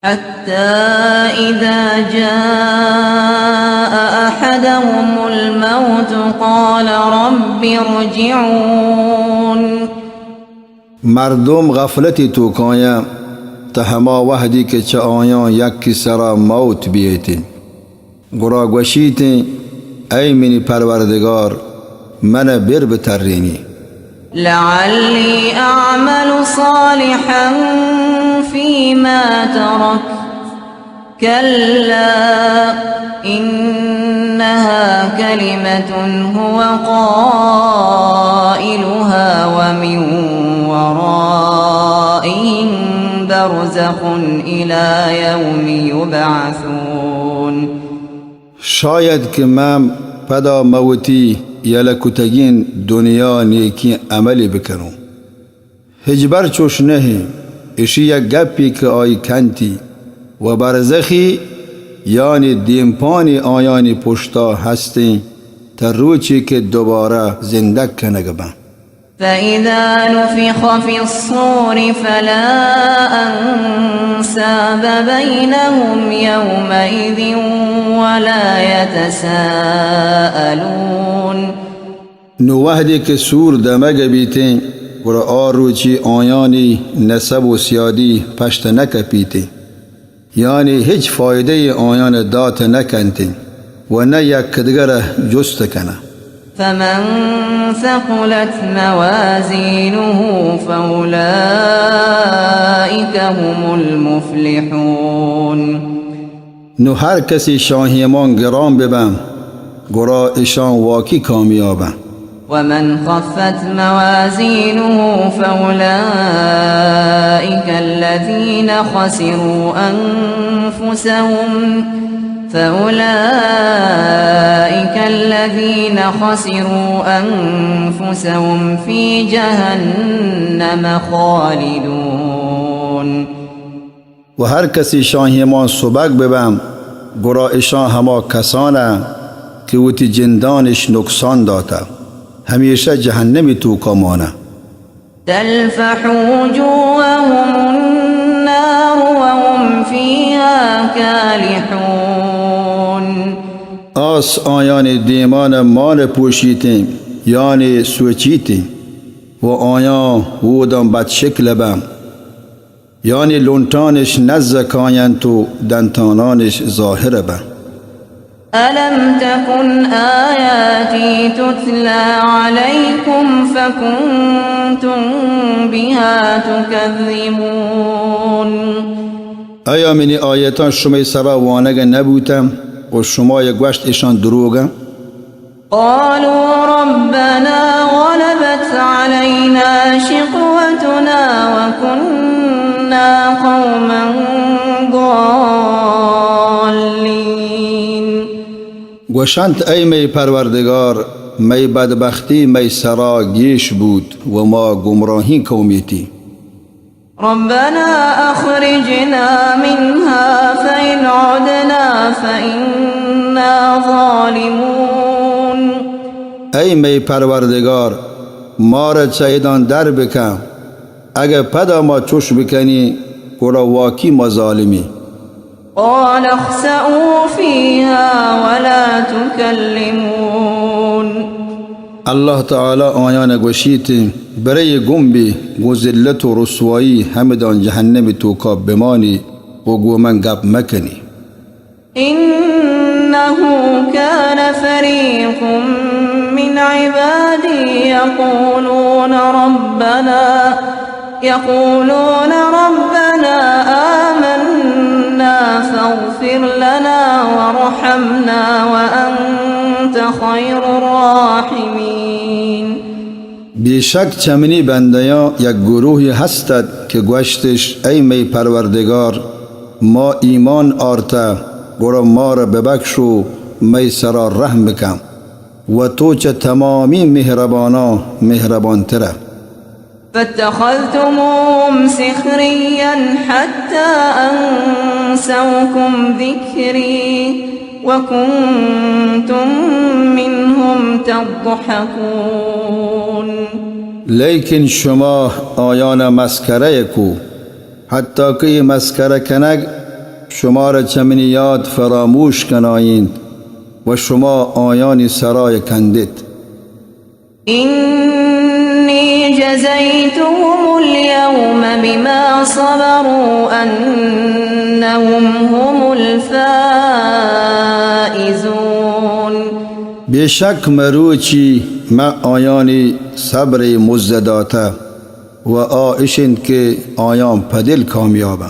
حتى إذا جاء أحدهم الموت قال رب ارجعون. مردم غفلتی تو کایم تا هما وحدی که چه آیان یکی سرا موت بییتی گرا گوشیتی ای منی پروردگار من بر بترینی لعلی اعمل صالحا فيما ترك كلا إنها كلمة هو قائلها ومن ورائهم برزخ إلى يوم يبعثون. شاید که من پدا موتی یلکتگین دنیا نیکی عملی بکنم هجبر چوش نهی اشی یک گپی که آی کنتی و برزخی یعنی دیمپانی آیانی پشتا هستی تا روچی که دوباره زنده کنگبن. فإذا نفخ في الصور فلا أنساب بينهم يومئذ ولا يتساءلون. نوهدی که سور دمگ بیتین و آروچی آیانی نسب و سیادی پشت نکپیتی یعنی هیچ فایده آیان دات نکنتی و نه یک کدگر جست کنه. فمن ثقلت موازينه فأولئك هم المفلحون. نو هر کسی شاهیمان گرام ببن گرا اشان واکی کامیابن. ومن خفت موازينه فأولئك الذين خسروا أنفسهم في جهنم خالدون. و هر کسی شاهیمان سبک ببن گرا اشان هما کسانه که وتی جندانش نقصان داته همیشه جهنمی تو کامانه. تلفح وجوههم النار وهم فيها كالحون. آس آیان دیمان مان پوشیتیم یعنی سوچیتیم و آیان وودم بد شکل بم یعنی لونتانش نزکاین تو دنتانانش ظاهر بم. ألم تكن آياتي تتلى عليكم فكنتم بها تكذبون. آیا منی آیتان شما سرا وانگ نبودم و شما یک گوشت ایشان دروگم؟ قالوا ربنا غلبت علينا شقوتنا وكنا قوما ضالين. گوشند ای می پروردگار می بدبختی می سرا گیش بود و ما گمراهی قومیتی. ربنا أخرجنا منها فإن عدنا فإنا ظالمون. ای می پروردگار ما را چیدان در بکن اگر پدا ما چوش بکنی گرا واکی ما ظالمی. قال اخسئوا فيها ولا تكلمون. الله تعالی آیان گوشید برای گنبی و ذلت و رسوایی همدان جهنم توکا بمانی و گومن گپ مکنی. إنه كان فريق من عبادي يقولون ربنا آمنا فاغفر لنا وارحمنا وأنت خير الراحمين. بیشک چمنی بندیان یک گروهی هستد که گوشتش ای می پروردگار ما ایمان آرته گرا ما را ببخشو می سرا رحم بکن و تو چه تمامی مهربانا مهربان تره. فاتخذتموهم سخريا حتى أنسوكم ذكري وكنتم منهم تضحكون. لیکن شما آیان مسکره کو حتی که مسکره کنگ شما را چمنیات فراموش کنایید و شما آیان سرای کندید. إني جزيتهم اليوم بما صبروا أنهم هم الفائزون. بیشک مروچی ما آیان صبر مزداته و آئشند که آیان پدل کامیابه.